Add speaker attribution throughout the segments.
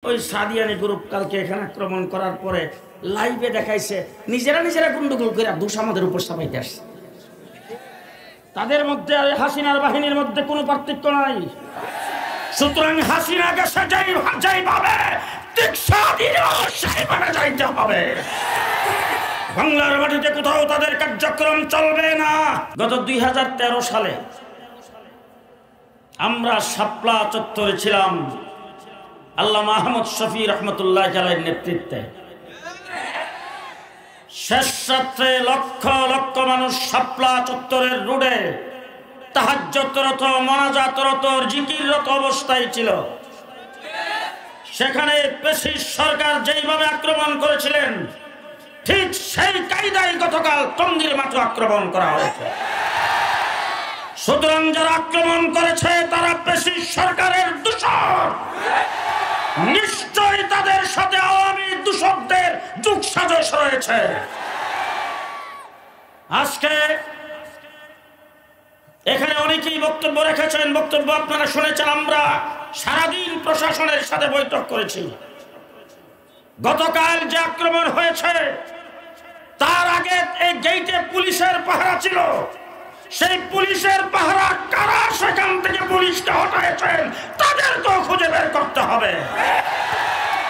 Speaker 1: ওই সাদিয়ানি গ্রুপ কালকে এখানে আক্রমণ করার পরে লাইভে দেখাইছে নিজেরা গন্ডগোল করে দোষ আমাদের উপর চাপাইতে আসছে। তাদের মধ্যে আর হাসিনার বাহিনীর মধ্যে কোনো পার্থক্য নাই। সুতরাং হাসিনাকে যেইভাবে যাইতে হবে, বাংলার মাটিতে কোথাও তাদের কার্যক্রম চলবে না। গত 2013 সালে আমরা শাপলা চত্বরে ছিলাম আল্লামা আহমদ শফি রহমতুল্লাহ আলাইহির নেতৃত্বে। শেষ রাত্রে লক্ষ লক্ষ মানুষ শাপলা চত্বরের রোডে তাহাজ্জুদরত, মোনাজাতরত, জিকিররত অবস্থায় ছিল। সেখানে ফ্যাসিস্ট সরকার যেইভাবে আক্রমণ করেছিলেন ঠিক সেই কায়দায় গতকাল টঙ্গীর মাঠে আক্রমণ করা হয়েছে। সুতরাং যারা আক্রমণ করেছে তারা ফ্যাসিস্ট সরকারের দূষর, নিশ্চয়ই তাদের সাথে আওয়ামী দূষকদের যোগসাজশ রয়েছে। আজকে এখানে অনেকেই বক্তব্য রেখেছেন, বক্তব্য আপনারা শুনেছেন। আমরা সারাদিন প্রশাসনের সাথে বৈঠক করেছি। গতকাল যে আক্রমণ হয়েছে তার আগে এই গেটে পুলিশের পাহারা ছিল। সেই পুলিশের পাহারা কারা সেখান থেকে পুলিশকে হটাইছেন তাদেরকেও খুঁজে বের করতে হবে।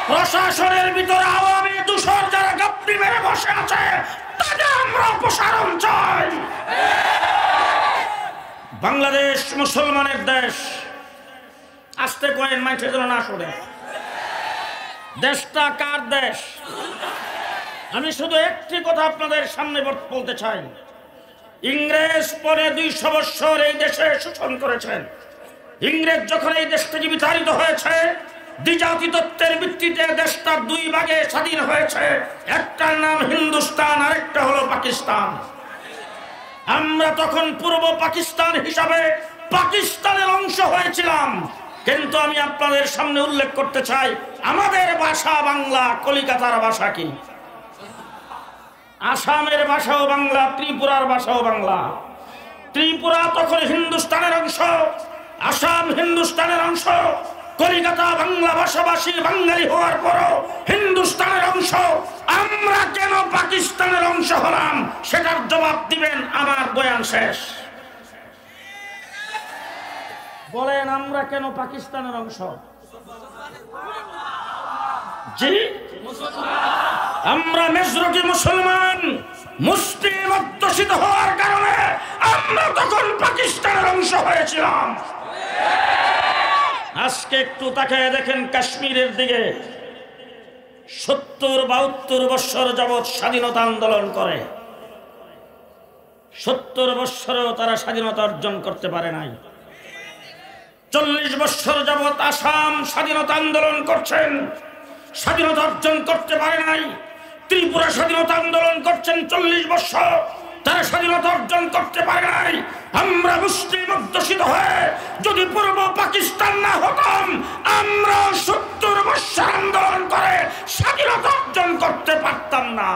Speaker 1: প্রশাসনের ভিতরে আওয়ামী দূষর যারা গাপ্পি মেরে বসে আছে তাদের আমরা অপসারণ চাই। বাংলাদেশ মুসলমানের দেশ। আসতে কয়েন মাইঠে যেন না শুনে। দেশটা কার দেশ? আমি শুধু একটি কথা আপনাদের সামনে বলতে চাই। ইংরেজ পরে 200 বছর এই দেশে শোষণ করেছেন। ইংরেজ যখন এই দেশ থেকে বিতাড়িত হয়েছে, দ্বিজাতি তত্ত্বের ভিত্তিতে দেশটা 2 ভাগে স্বাধীন হয়েছে। একটার নাম হিন্দুস্তান, আরেকটা হলো পাকিস্তান। আমরা তখন পূর্ব পাকিস্তান হিসাবে পাকিস্তানের অংশ হয়েছিলাম। কিন্তু আমি আপনাদের সামনে উল্লেখ করতে চাই, আমাদের ভাষা বাংলা, কলিকাতার ভাষা কি? আসামের ভাষাও বাংলা, ত্রিপুরার ভাষাও বাংলা। ত্রিপুরা তখন হিন্দুস্তানের অংশ, আসাম হিন্দুস্তানের অংশ। কলিকাতা বাংলা ভাষাভাষী বাঙালি হওয়ার পরও হিন্দুস্তানের অংশ। আমরা কেন পাকিস্তানের অংশ হলাম সেটার জবাব দিবেন আমার বয়ান শেষ। বলেন আমরা কেন পাকিস্তানের অংশ? জি, আমরা মেজরিটি মুসলমান, মুসলিম অধ্যুষিত হওয়ার কারণে আমরা তখন পাকিস্তানের অংশ হয়েছিলাম। আজকে একটু তাকায় দেখেন কাশ্মীরের দিকে। 70-72 বছর যাবৎ স্বাধীনতা আন্দোলন করে, 70 বছরেও তারা স্বাধীনতা অর্জন করতে পারে নাই। 40 বছর যাবৎ আসাম স্বাধীনতা আন্দোলন করছেন, স্বাধীনতা অর্জন করতে পারে নাই। ত্রিপুরা স্বাধীনতা আন্দোলন করছেন 40 বছর, তারা স্বাধীনতা অর্জন করতে পারে নাই। আমরা মুসলিম অধ্যুষিত হয়ে যদি পূর্ব পাকিস্তান না হতাম, আমরা 70 বছর আন্দোলন করে স্বাধীনতা অর্জন করতে পারতাম না।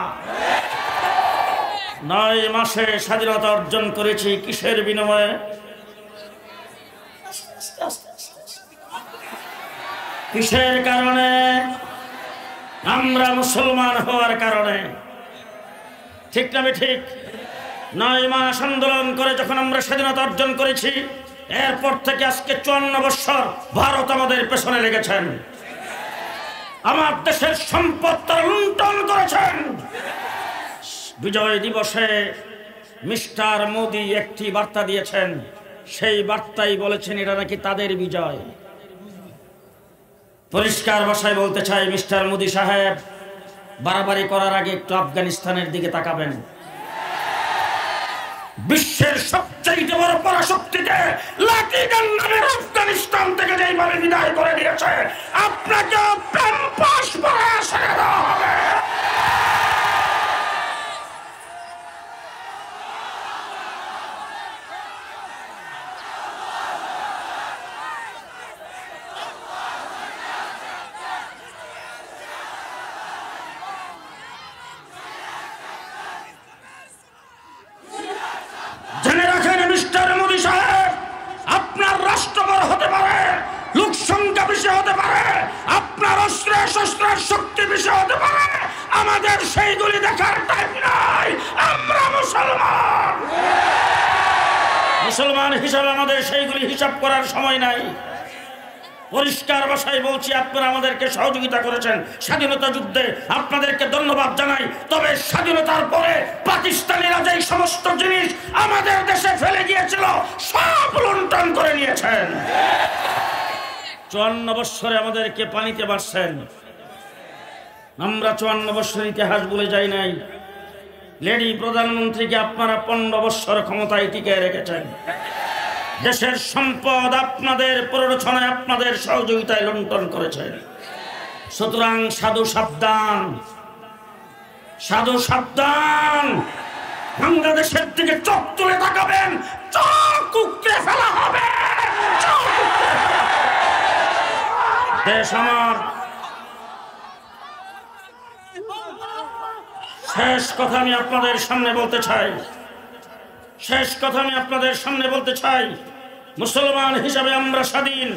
Speaker 1: 9 মাসে স্বাধীনতা অর্জন করেছি কিসের বিনিময়ে? কিসের কারণে? আমরা মুসলমান হওয়ার কারণে। ঠিক না ঠিক? 9 মাস আন্দোলন করে যখন আমরা স্বাধীনতা অর্জন করেছি, এরপর থেকে আজকে 54 বছর ভারত আমাদের পেছনে লেগেছেন। আমার দেশের সম্পদ তারা লুণ্ঠন করেছেন। বিজয় দিবসে মিস্টার মোদি একটি বার্তা দিয়েছেন, সেই বার্তাই বলেছেন এটা নাকি তাদের বিজয়। পরিষ্কার ভাষায় বলতে চাই, মিস্টার মোদি সাহেব, বাড়াবাড়ি করার আগে একটু আফগানিস্তানের দিকে তাকাবেন। বিশ্বের সবচেয়ে বড় পরাশক্তিকে লাঠিগান নামের আফগানিস্তান থেকে যেইভাবে বিদায় করে দিয়েছে, আপনাকে প্যাম্পাস পরে ছেড়ে দেওয়া হবে। জেনে রাখেন মিস্টার মোদি সাহেব, আপনার রাষ্ট্র বড় হতে পারে, লোক সংখ্যা বেশি হতে পারে, আপনার সশস্ত্র শক্তি বিষয় হতে পারে, আমাদের সেইগুলি দেখার টাইম নাই। আমরা মুসলমান হিসাবে আমাদের সেইগুলি হিসাব করার সময় নাই। পরিষ্কার ভাষায় বলছি, আপনারা আমাদেরকে সহযোগিতা করেছেন স্বাধীনতা যুদ্ধে, আপনাদেরকে ধন্যবাদ জানাই। তবে স্বাধীনতার পরে পাকিস্তানিরা যে সমস্ত জিনিস আমাদের দেশে ফেলে গিয়েছিল সব লুণ্ঠন করে নিয়েছেন। 54 বৎসরে আমাদেরকে পানিতে মারছেন। আমরা 54 বৎসর ইতিহাস ভুলে যাই নাই। লেডি প্রধানমন্ত্রীকে আপনারা 15 বৎসর ক্ষমতায় টিকিয়ে রেখেছেন। দেশের সম্পদ আপনাদের প্ররোচনায়, আপনাদের সহযোগিতায় লুণ্ঠন করেছেন। সুতরাং সাধু সাবধান, সাধু সাবধান। বাংলাদেশের দিকে চোখ তুলে তাকাবেন, চোখ উপড়ে ফেলা হবে। দেশ আমার। শেষ কথা আমি আপনাদের সামনে বলতে চাই, শেষ কথা আমি আপনাদের সামনে বলতে চাই, মুসলমান হিসাবে আমরা স্বাধীন।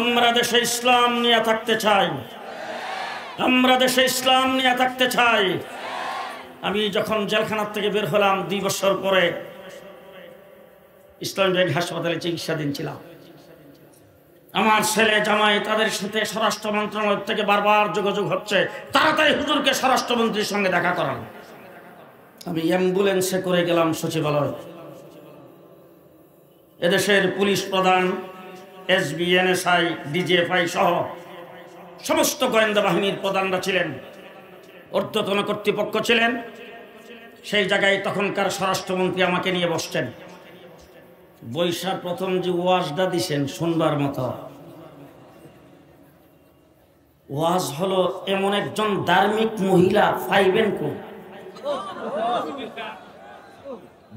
Speaker 1: আমরা দেশে ইসলাম নিয়ে থাকতে চাই, আমরা দেশে ইসলাম নিয়ে থাকতে চাই। আমি যখন জেলখানার থেকে বের হলাম 2 বছর পরে ইসলামী ব্যাংক হাসপাতালে চিকিৎসাধীন ছিলাম। আমার ছেলে জামাই তাদের সাথে স্বরাষ্ট্র মন্ত্রণালয় থেকে বারবার যোগাযোগ হচ্ছে, তাড়াতাড়ি হুজুরকে স্বরাষ্ট্রমন্ত্রীর সঙ্গে দেখা করান। আমি অ্যাম্বুলেন্সে করে গেলাম সচিবালয়। এদেশের পুলিশ প্রধান, এসবি, এনএসআই, ডিজিএফআই সহ সমস্ত গোয়েন্দা বাহিনীর প্রধানরা ছিলেন, ঊর্ধ্বতন কর্তৃপক্ষ ছিলেন। সেই জায়গায় তখনকার স্বরাষ্ট্রমন্ত্রী আমাকে নিয়ে বসছেন। বৈশাখ প্রথম যে ওয়াজটা দিছেন শুনবার মতো ওয়াজ হলো, এমন একজন ধার্মিক মহিলা পাইবেন কো?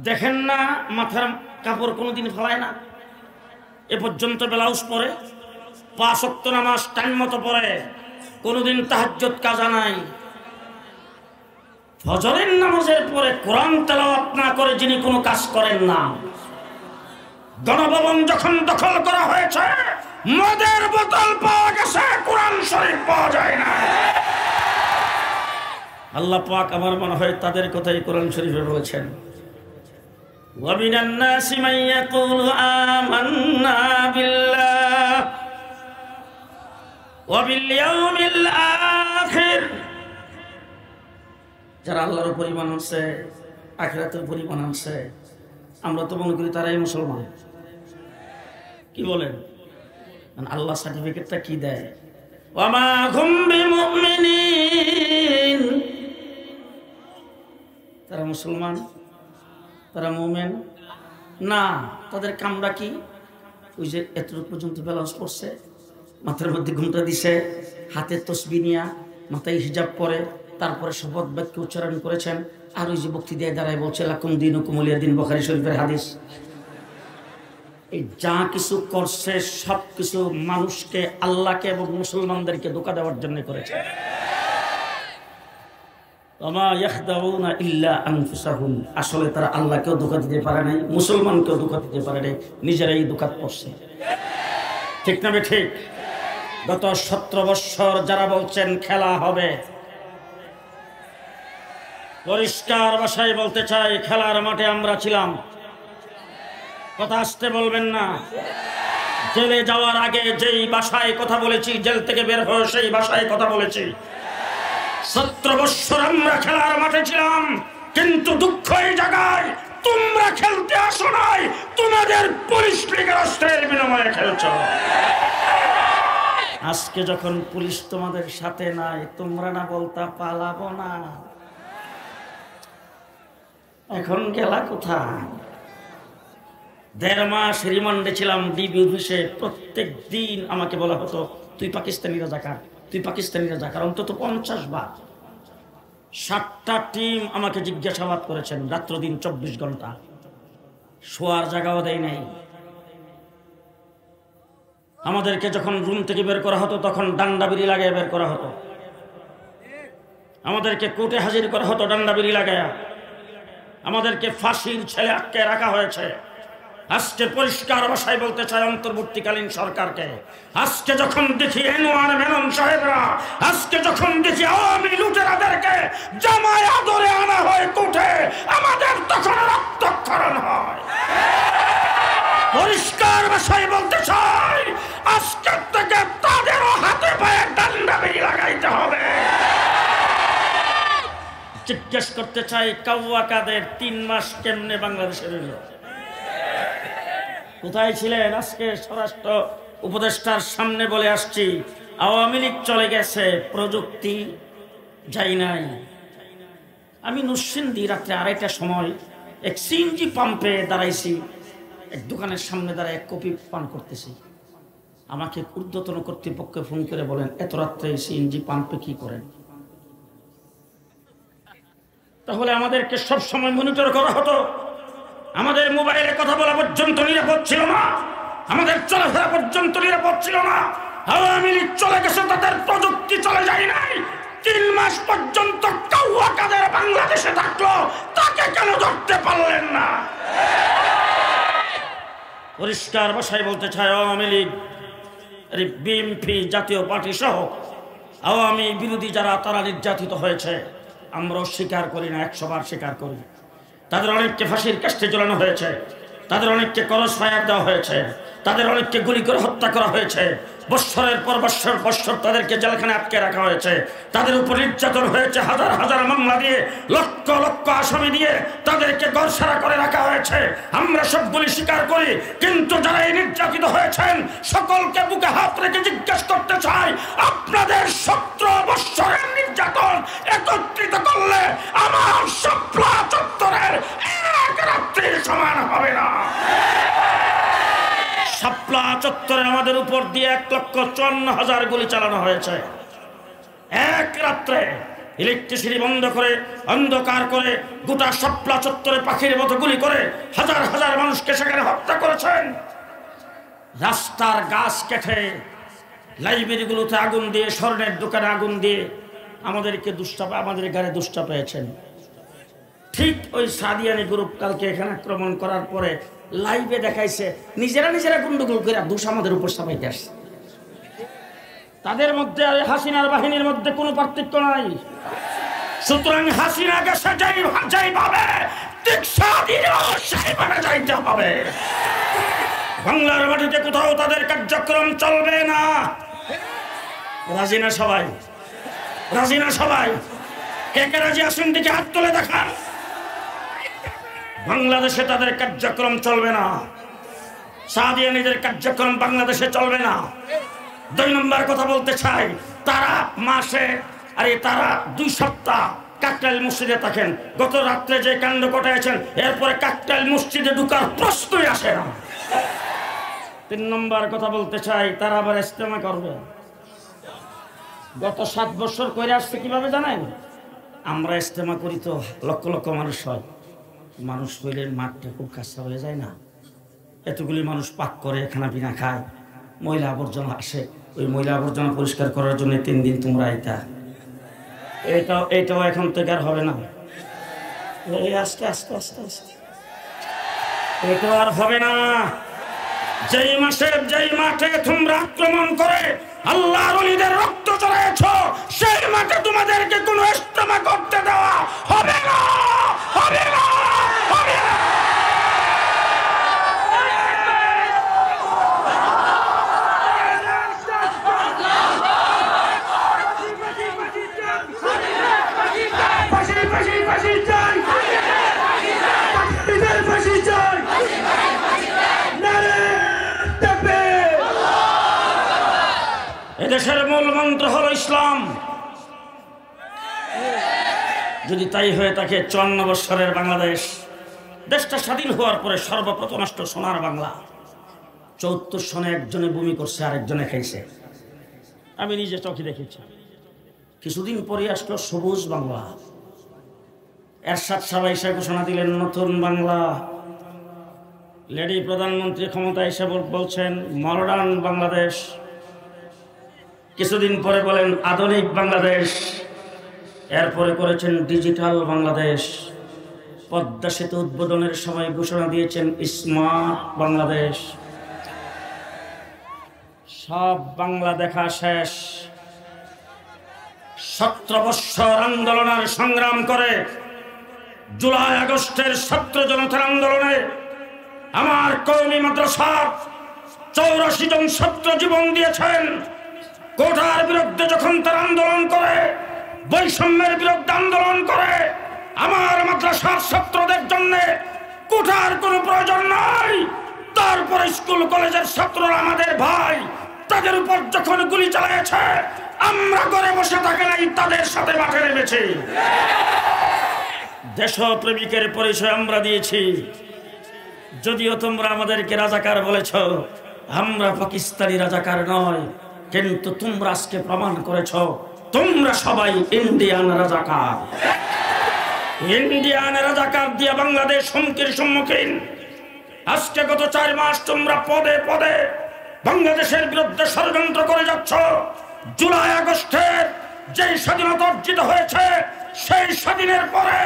Speaker 1: দেখেন না, মাথার কাপড় কোনোদিন ফেলায় না, এ পর্যন্ত ব্লাউজ পরে, 5 ওয়াক্ত নামাজ টাইম মতো পড়ে, কোনোদিন তাহাজ্জুদ কাজা নাই। ফজরের নামাজের পরে কোরআন তেলাওয়াত না করে যিনি কোনো কাজ করেন না। গণভবন যখন দখল করা হয়েছে, মদের বোতল পাওয়া গেছে, কোরআন শরীফ পাওয়া যায় না। আল্লাহ পাক আমার মনে হয় তাদের কথাই কোরআন শরীফে বলেছেন, ওয়ামিনান নাসি মান ইয়াকুলু আমান্না বিল্লাহ ওয়া বিল ইয়াউমিল আখির। যারা আল্লাহর উপর ঈমান আনছে, আখিরাতের উপর ঈমান আনছে, আমরা তো মনে করি তারাই মুসলমান। কি বলেন? আল্লাহ সার্টিফিকেটটা কি দেয়? ওয়া মা হুম বিমুমিনিন। তারা মুসলমান, তারা মুমিন না। তাদের কামরা কি? ওই যে এতটুকু পর্যন্ত ব্যালেন্স পড়ছে, মাথার মধ্যে ঘুমটা দিছে, হাতে তসবিহ নিয়া, মাথায় হিজাব পরে, তারপরে শপথ বাক্য উচ্চারণ করেছেন, আর ওই যে বক্তৃতায় দাঁড়ায় বলছে লাকুম দীনুকুম ওয়ালিয়া দীন, বুখারী শরীফের হাদিস। এই যা কিছু করছে সব কিছু মানুষকে, আল্লাহকে এবং মুসলমানদেরকে ধোঁকা দেওয়ার জন্য করেছে। আসলে তারা আল্লাহকেও ধোঁকা দিতে পারে নাই, মুসলমানকেও ধোঁকা দিতে পারে নাই, নিজেরাই ধোঁকা পড়ছে। ঠিক না ঠিক? গত 17 বৎসর যারা বলছেন খেলা হবে, পরিষ্কার ভাষায় বলতে চাই, খেলার মাঠে আমরা ছিলাম। কথা আসতে বলবেন না। জেলে যাওয়ার আগে যেই ভাষায় কথা বলেছি, জেল থেকে বের হয়ে সেই ভাষায় কথা বলেছি। 17 বৎসর আমরা খেলার মাঠে ছিলাম, কিন্তু দুঃখ এই জায়গায়, তোমরা খেলতে আসো নাই, তোমাদের পুলিশ লীগের অস্ত্রের বিনিময়ে খেলছো। আজকে যখন পুলিশ তোমাদের সাথে নাই, তোমরা না বলতা পালাবো না, এখন গেলা কোথায়? 1.5 মাস রিমান্ডে ছিলাম ডিবি অফিসে। প্রত্যেক দিন আমাকে বলা হতো, তুই পাকিস্তানি রাজাকার, তুই পাকিস্তানি রাজাকার, অন্তত 50 বার। 7টা টিম আমাকে জিজ্ঞাসাবাদ করেছেন, রাত্র দিন 24 ঘন্টা, শোয়ার জায়গাও দেয় নাই। আমাদেরকে যখন রুম থেকে বের করা হতো তখন ডান্ডা বিড়ি লাগায় বের করা হতো। আমাদেরকে কোর্টে হাজির করা হতো ডান্ডা বিড়ি লাগায়া। আমাদেরকে ফাঁসির ছেলে আটকে রাখা হয়েছে। আজকে পরিষ্কার ভাষায় বলতে চাই অন্তর্বর্তীকালীন সরকারকে, আজকে যখন দেখি এনওয়ার মেনন সাহেবরা, আজকে যখন দেখি আওয়ামী লুটেরাদেরকে জামায় আদরে আনা হয় কোর্টে, আমাদের তখন রক্তক্ষরণ হয়। পরিষ্কার ভাষায় বলতে চাই, আজকের থেকে তাদেরও হাতে পায়ে ডান্ডা বেরি লাগাইতে হবে। জিজ্ঞেস করতে চাই, কাউয়া কাদের 3 মাস কেমনে বাংলাদেশে রইল? কোথায় ছিলেন? আজকে স্বরাষ্ট্র উপদেষ্টার সামনে বলে আসছি, আওয়ামী লীগ চলে গেছে, প্রযুক্তি যাই নাই। আমি নরসিংদী রাত্রে 2:30টার সময় এক সিএনজি পাম্পে দাঁড়াইছি, এক দোকানের সামনে দাঁড়ায় এক কপি পান করতেছি। আমাকে ঊর্ধ্বতন কর্তৃপক্ষে ফোন করে বলেন, এত রাত্রে সিএনজি পাম্পে কি করেন? তাহলে আমাদেরকে সব সময় মনিটর করা হতো। আমাদের মোবাইলে কথা বলা পর্যন্ত নিরাপদ ছিল না, আমাদের চলাফেরা পর্যন্ত নিরাপদ ছিল না। আওয়ামী লীগ চলে গেছে, তাদের প্রযুক্তি চলে যায় নাই। 3 মাস পর্যন্ত কাউয়া কাদের বাংলাদেশে থাকলো, তাকে কেন ধরতে পারলেন না? পরিষ্কার ভাষায় বলতে চাই, আওয়ামী লীগ, বিএনপি, জাতীয় পার্টি সহ আওয়ামী বিরোধী যারা, তারা নির্যাতিত হয়েছে। আমরাও স্বীকার করি না, 100 বার স্বীকার করি। তাদের অনেককে ফাঁসির কাস্টে ঝোলানো হয়েছে, তাদের অনেককে ক্রস ফায়ার দেওয়া হয়েছে, তাদের অনেককে গুলি করে হত্যা করা হয়েছে, বৎসরের পর বৎসর তাদেরকে জেলখানে আটকে রাখা হয়েছে, তাদের উপর নির্যাতন হয়েছে, হাজার হাজার মামলা দিয়ে, লক্ষ লক্ষ আসামি দিয়ে তাদেরকে গড়সারা করে রাখা হয়েছে। আমরা সবগুলি স্বীকার করি, কিন্তু যারা এই নির্যাতিত হয়েছেন সকলকে বুকে হাত রেখে জিজ্ঞেস করতে চাই, আপনাদের 17 বৎসরের নির্যাতন একত্রিত করলে আমার শাপলা চত্বরের এক রাত্রির সমান হবে না। শাপলা চত্বরে আমাদের উপর দিয়ে 1,54,000 গুলি চালানো হয়েছে এক রাত্রে। ইলেকট্রিসিটি বন্ধ করে, অন্ধকার করে, গোটা শাপলা চত্বরে পাখির মতো গুলি করে হাজার হাজার মানুষকে সেখানে হত্যা করেছেন। রাস্তার গাছ কেটে, লাইব্রেরিগুলোতে আগুন দিয়ে, স্বর্ণের দোকানে আগুন দিয়ে আমাদের গায়ে দুষ্টা পেয়েছেন। ঠিক ওই সাদিয়ানি গ্রুপ কালকে এখানে আক্রমণ করার পরে লাইভে দেখাইছে নিজেরা গুন্ডগোল করে দোষ আমাদের উপর চাপাইতে আসছে। তাদের মধ্যে আর হাসিনার বাহিনীর মধ্যে কোনো পার্থক্য নাই। সুতরাং হাসিনা গেছে যেইভাবে, ঠিক সাদিয়াও সেইভাবে যাইতে হবে। বাংলার মাটিতে কোথাও তাদের কার্যক্রম চলবে না। রাজি না সবাই? রাজি না সবাই? কে কে রাজি আসুন, দিকে হাত তুলে দেখান। বাংলাদেশে তাদের কার্যক্রম চলবে না, সাদিয়ানীদের কার্যক্রম বাংলাদেশে চলবে না। 2 নম্বর কথা বলতে চাই, তারা তারা 2 সপ্তাহ কাকরাইল মসজিদে থাকেন। গত রাত্রে যে কাণ্ড ঘটাইছেন, এরপরে কাকরাইল মসজিদে ঢুকার প্রশ্নই আসে না। 3 নম্বর কথা বলতে চাই, তারা আবার ইজতেমা করবে। গত 7 বছর করে আসছে কিভাবে জানেন? আমরা ইজতেমা করি তো লক্ষ লক্ষ মানুষ হয়, মানুষ হইলে মাঠটা খুব কাঁচা হয়ে যায় না? এতগুলি মানুষ পাক করে, খানা পিনা খায়, ময়লা আবর্জনা আসে, ওই ময়লা আবর্জনা পরিষ্কার করার জন্য 3 দিন তোমরা আইতা। এটাও এখন থেকে আর হবে না। আস্তে আস্তে আস্তে আস্তে এটাও আর হবে না। যেই মাঠে তোমরা আক্রমণ করে আল্লাহর ওলিদের রক্ত চড়াইছ, সেই মাঠে তোমাদেরকে কোনো ইজতেমা করতে দেওয়া হবে না, হবে না, হবে না। এদেশের মূল মন্ত্র হলো ইসলাম। যদি তাই হয়ে থাকে, 54 বৎসরের বাংলাদেশ, দেশটা স্বাধীন হওয়ার পরে সর্বপ্রথম আসলো সোনার বাংলা। 74 সনে একজনে বমি করছে, আরেকজনে খাইছে, আমি নিজে চোখে দেখেছি। কিছুদিন পরে আসলো সবুজ বাংলা। এরশাদ সাহেব এসে ঘোষণা দিলেন নতুন বাংলা। লেডি প্রধানমন্ত্রী ক্ষমতা এসে বলছেন মডার্ন বাংলাদেশ। কিছুদিন পরে বলেন আধুনিক বাংলাদেশ। এরপরে করেছেন ডিজিটাল বাংলাদেশ। পদ্মা সেতু উদ্বোধনের সময় ঘোষণা দিয়েছেন স্মার্ট বাংলাদেশ। সব বাংলা দেখা শেষ। 17 বৎসর আন্দোলনের সংগ্রাম করে জুলাই আগস্টের ছাত্র জনতার আন্দোলনে আমার কওমি মাদ্রাসার 84 জন ছাত্র জীবন দিয়েছেন। কোটার বিরুদ্ধে যখন তারা আন্দোলন করে, বৈষম্যের বিরুদ্ধে আন্দোলন করে, আমার মাদ্রাসার ছাত্রদের জন্য কোটার কোনো প্রয়োজন নাই। তারপরে স্কুল কলেজের ছাত্ররা আমাদের ভাই, তাদের উপর যখন গুলি চালিয়েছে আমরা ঘরে বসে থাকি নাই, তাদের সাথে মাঠে নেমেছি। দেশপ্রেমিকের পরিচয় আমরা দিয়েছি। যদিও তোমরা আমাদেরকে রাজাকার বলেছ, আমরা পাকিস্তানি রাজাকার নয়, কিন্তু তোমরা আজকে প্রমাণ করেছ তোমরা সবাই ইন্ডিয়ান রাজাকার। ইন্ডিয়ান রাজাকার দিয়ে বাংলাদেশ হুমকির সম্মুখীন। আজকে গত 4 মাস তোমরা পদে পদে বাংলাদেশের বিরুদ্ধে ষড়যন্ত্র করে যাচ্ছ। জুলাই আগস্টের যে স্বাধীনতা অর্জিত হয়েছে, সেই স্বাধীনের পরে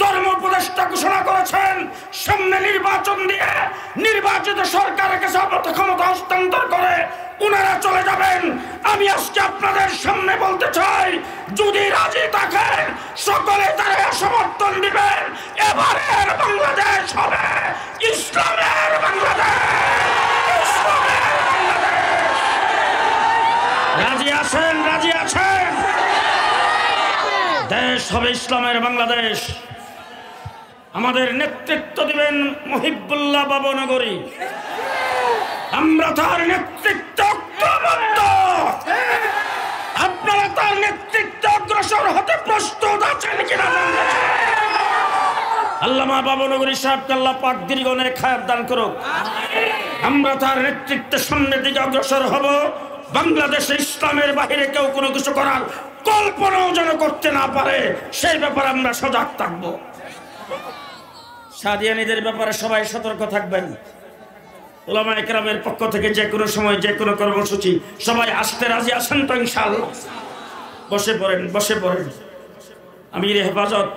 Speaker 1: ধর্ম উপদেষ্টা ঘোষণা করেছেন সামনে নির্বাচন দিয়ে নির্বাচিত সরকারের কাছে ক্ষমতা হস্তান্তর করে উনারা চলে যাবেন। আমি আজকে আপনাদের সামনে বলতে চাই, যদি রাজি থাকেন সকলে তারা সমর্থন দিবেন। এবারের বাংলাদেশ হবে ইসলামের বাংলাদেশ। রাজি আছেন? রাজি আছেন? দেশ হবে ইসলামের বাংলাদেশ। আমাদের নেতৃত্ব দিবেন মহিবুল্লাহ বাবনগরী। আমরা তার নেতৃত্ব ঐক্যবদ্ধ। আপনারা তার নেতৃত্বে অগ্রসর হতে প্রস্তুত আছেন কিনা? আল্লামা বাবনগরী সাহেবকে আল্লাহ পাক দীর্ঘনের খায়াত দান করুক। আমরা তার নেতৃত্বের সামনের দিকে অগ্রসর হব। বাংলাদেশে ইসলামের বাহিরে কেউ কোনো কিছু করার কল্পনাও যেন করতে না পারে, সেই ব্যাপারে আমরা সজাগ থাকব। সাদিয়ানীদের ব্যাপারে সবাই সতর্ক থাকবেন। উলামায়ে কেরামের পক্ষ থেকে যে কোনো সময় যে কোনো কর্মসূচি সবাই আসতে রাজি আছেন তো? ইনশাআল্লাহ বসে পড়েন, বসে পড়েন। আমির হেফাজত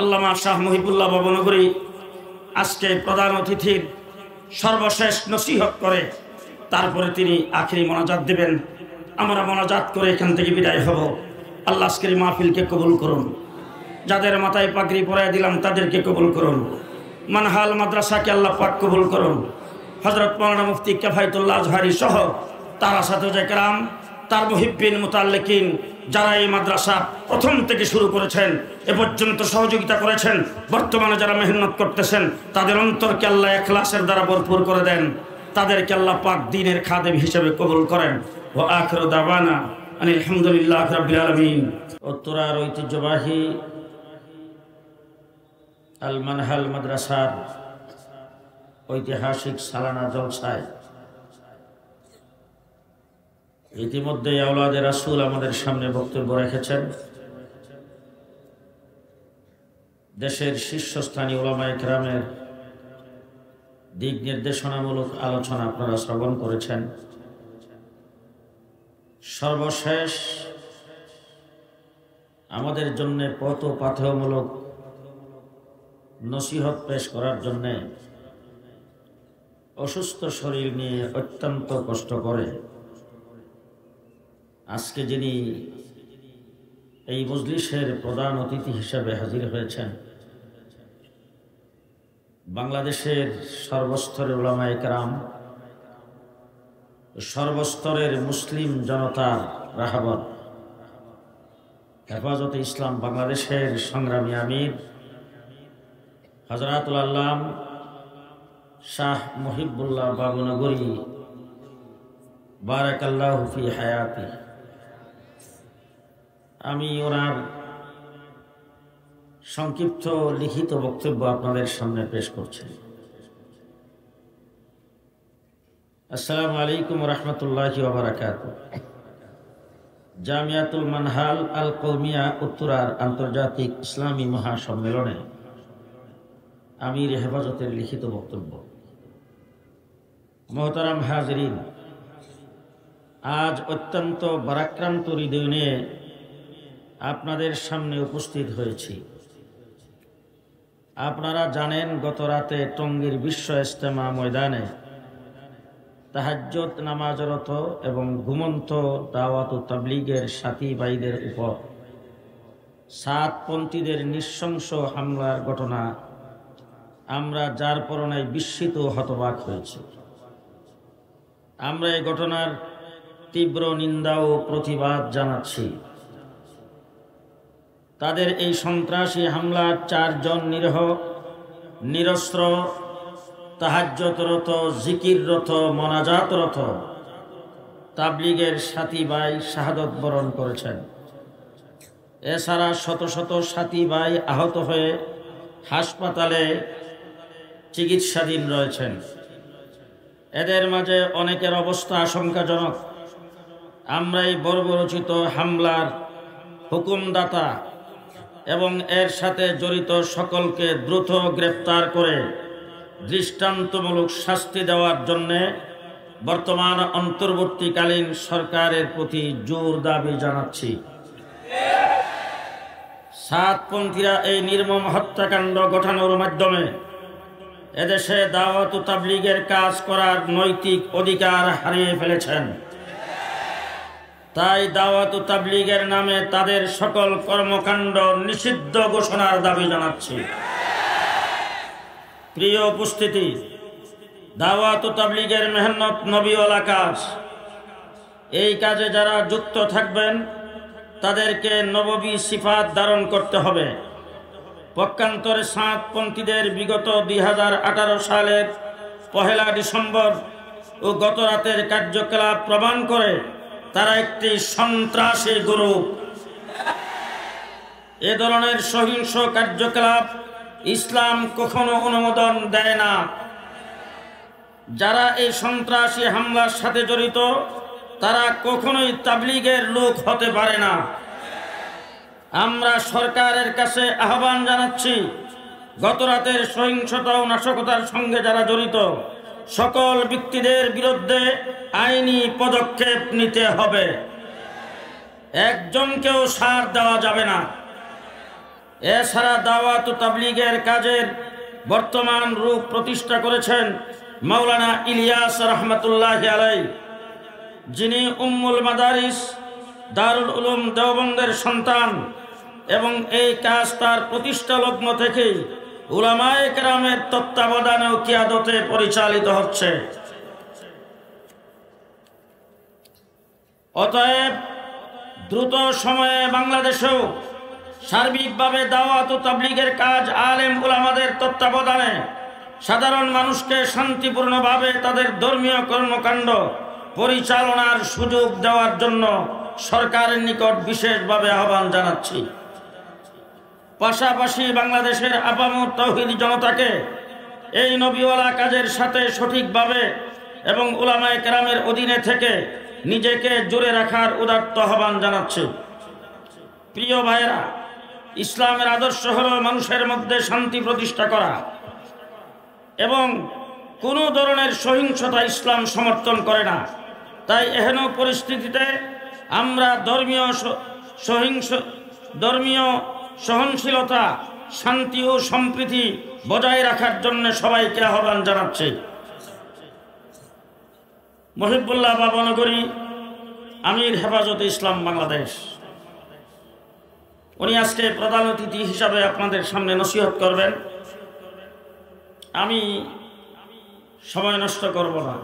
Speaker 1: আল্লামা শাহ মহিবুল্লাহ বাবনগরী আজকে প্রধান অতিথির সর্বশেষ নসিহত করে তারপরে তিনি আখিরি মোনাজাত দেবেন। আমরা মোনাজাত করে এখান থেকে বিদায় হব। আল্লাহ আজকের মাহফিলকে কবুল করুন। যাদের মাথায় পাগড়ি পরায় দিলাম তাদেরকে কবুল করুন। মানহাল মাদ্রাসাকে আল্লাহ পাক কবুল করুন। হযরত মাওলানা মুফতি কিফায়াতুল্লাহ আজহারি সহ তার আসাতিজা কেরাম, তার মুহিব্বিন মুতাল্লিকিন যারা এই মাদ্রাসা প্রথম থেকে শুরু করেছেন এ পর্যন্ত সহযোগিতা করেছেন, বর্তমানে যারা মেহনত করতেছেন, তাদের অন্তরকে আল্লাহ ইখলাসের দ্বারা ভরপুর করে দেন। তাদেরকে আল্লাহ পাক দ্বীনের খাদেম হিসেবে কবুল করেন। ওয়া আখিরু দাওয়ানা আলহামদুলিল্লাহি রাব্বিল আলামিন। উত্তরার ঐতিহ্যবাহী আল মানহাল মাদ্রাসার ঐতিহাসিক সালানা জলসায় ইতিমধ্যে আওলাদে রাসূল আমাদের সামনে বক্তব্য রেখেছেন। দেশের শীর্ষস্থানীয় উলামায়ে কেরামের দিক নির্দেশনামূলক আলোচনা আপনারা শ্রবণ করেছেন। সর্বশেষ আমাদের জন্য পথ পাথেয়মূলক নসিহত পেশ করার জন্যে অসুস্থ শরীর নিয়ে অত্যন্ত কষ্ট করে আজকে যিনি এই মজলিসের প্রধান অতিথি হিসেবে হাজির হয়েছেন, বাংলাদেশের সর্বস্তরের উলামায়ে কেরাম, সর্বস্তরের মুসলিম জনতার রাহবর, হেফাজতে ইসলাম বাংলাদেশের সংগ্রামী আমির হযরতুল আল্লাম শাহ মহিবুল্লাহ বাবনগরী বারাকাল্লাহু ফি হায়াতি। আমি ওনার সংক্ষিপ্ত লিখিত বক্তব্য আপনাদের সামনে পেশ করছি। আসসালামু আলাইকুম ওয়া রাহমাতুল্লাহি ওয়া বারাকাতুহু। জামিয়াতুল মানহাল আল কওমিয়া উত্তরার আন্তর্জাতিক ইসলামী মহাসম্মেলনে আমির হেফাজতের লিখিত বক্তব্য। মোহতারাম হাজিরিন, আজ অত্যন্ত ভারাক্রান্ত হৃদয় নিয়ে আপনাদের সামনে উপস্থিত হয়েছি। আপনারা জানেন গত রাতে টঙ্গীর বিশ্ব ইজতেমা ময়দানে তাহাজ্জুদ নামাজরত এবং ঘুমন্ত দাওয়াত ও তাবলীগের সাথী ভাইদের উপর সাতপন্থীদের নৃশংস হামলার ঘটনা আমরা যার পরনায় বিস্মিত ও হতবাক হয়েছি। আমরা এই ঘটনার তীব্র নিন্দা ও প্রতিবাদ জানাচ্ছি। তাদের এই সন্ত্রাসী হামলার 4 জন নিরীহ নিরস্ত্র তাহাজ্জুদরত জিকিররত মোনাজাতরত তাবলীগের সাথী ভাই শাহাদত বরণ করেছেন। এছাড়া শত শত সাথী ভাই আহত হয়ে হাসপাতালে চিকিৎসাধীন রয়েছেন। এদের মাঝে অনেকের অবস্থা আশঙ্কাজনক। আমরা এই বর্বরচিত হামলার হুকুমদাতা এবং এর সাথে জড়িত সকলকে দ্রুত গ্রেফতার করে দৃষ্টান্তমূলক শাস্তি দেওয়ার জন্য বর্তমান অন্তর্বর্তীকালীন সরকারের প্রতি জোর দাবি জানাচ্ছি। সাতপন্থীরা এই নির্মম হত্যাকাণ্ড ঘটানোর মাধ্যমে এদেশে দাওয়াত ও তাবলীগের কাজ করার নৈতিক অধিকার হারিয়ে ফেলেছেন। তাই দাওয়াত ও তাবলীগের নামে তাদের সকল কর্মকাণ্ড নিষিদ্ধ ঘোষণার দাবি জানাচ্ছি। প্রিয় উপস্থিতি, দাওয়াত ও তাবলীগের মেহনত নবীওয়ালা কাজ। এই কাজে যারা যুক্ত থাকবেন তাদেরকে নববী সিফাত ধারণ করতে হবে। পক্ষান্তরে সাতপন্থীদের বিগত 2018 সালের 1 ডিসেম্বর ও গত রাতের কার্যকলাপ প্রমাণ করে তারা একটি সন্ত্রাসী গ্রুপ। এ ধরনের সহিংস কার্যকলাপ ইসলাম কখনো অনুমোদন দেয় না। যারা এই সন্ত্রাসী হামলার সাথে জড়িত তারা কখনোই তাবলীগের লোক হতে পারে না। আমরা সরকারের কাছে আহ্বান জানাচ্ছি, গত রাতের সহিংসতা ও নাশকতার সঙ্গে যারা জড়িত সকল ব্যক্তিদের বিরুদ্ধে আইনি পদক্ষেপ নিতে হবে। একজনকেও ছাড় দেওয়া যাবে না। এছাড়া দাওয়াত ও তাবলীগের কাজের বর্তমান রূপ প্রতিষ্ঠা করেছেন মাওলানা ইলিয়াস রহমতুল্লাহি আলাইহি, যিনি উম্মুল মাদারিস দারুল উলুম দেওবন্দের সন্তান এবং এই কাজ তার প্রতিষ্ঠা লগ্ন থেকেই উলামায়ে কেরামের তত্ত্বাবধানে ও কিয়াদতে পরিচালিত হচ্ছে। অতএব দ্রুত সময়ে বাংলাদেশেও সার্বিকভাবে দাওয়াত ও তাবলীগের কাজ আলেম উলামাদের তত্ত্বাবধানে সাধারণ মানুষকে শান্তিপূর্ণভাবে তাদের ধর্মীয় কর্মকাণ্ড পরিচালনার সুযোগ দেওয়ার জন্য সরকারের নিকট বিশেষভাবে আহ্বান জানাচ্ছি। পাশাপাশি বাংলাদেশের আপামর তাওহীদি জনতাকে এই নবীওয়ালা কাজের সাথে সঠিকভাবে এবং উলামায়ে কেরামের অধীনে থেকে নিজেকে জুড়ে রাখার উদাত্ত আহ্বান জানাচ্ছি। প্রিয় ভাইয়েরা, ইসলামের আদর্শ হল মানুষের মধ্যে শান্তি প্রতিষ্ঠা করা এবং কোনো ধরনের সহিংসতা ইসলাম সমর্থন করে না। তাই এহেন পরিস্থিতিতে আমরা ধর্মীয় সহনশীলতা, শান্তি ও সম্প্রীতি বজায় রাখার জন্য সবাইকে আহ্বান জানাচ্ছি। মহিবুল্লাহ বাবানগরী আমির হেফাজতে ইসলাম বাংলাদেশ, উনি আজকে প্রধান অতিথি হিসাবে আপনাদের সামনে নসিহত করবেন। আমি সময় নষ্ট করব না।